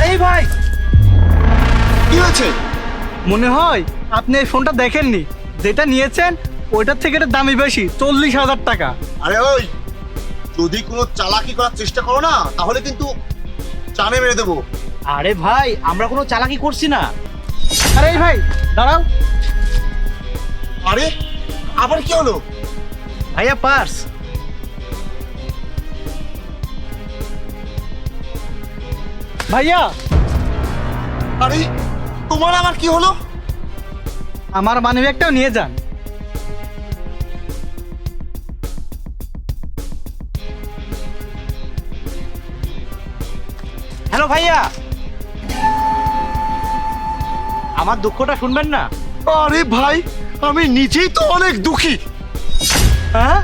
আরে ভাই, কি হয়েছে? মনে হয় আপনি এই ফোনটা দেখেননি। যেটা নিয়েছেন ওইটার থেকে এটা দামি বেশি, 40,000 টাকা। আরে ওই, যদি কোনো চালাকি করার চেষ্টা করো না তাহলে কিন্তু জানে মেরে দেবো। আরে ভাই, আমরা কোনো চালাকি করছি না। আরে এই ভাই দাঁড়াও। আরে আবার কি হলো? ভাইয়া পার্স। ভাইয়া, আরে তোমার আবার কি হলো? আমার মানিব্যাগটাও নিয়ে যান। হ্যালো ভাইয়া, আমার দুঃখটা শুনবেন না? আরে ভাই, আমি নিজেই তো অনেক দুঃখী। হ্যাঁ,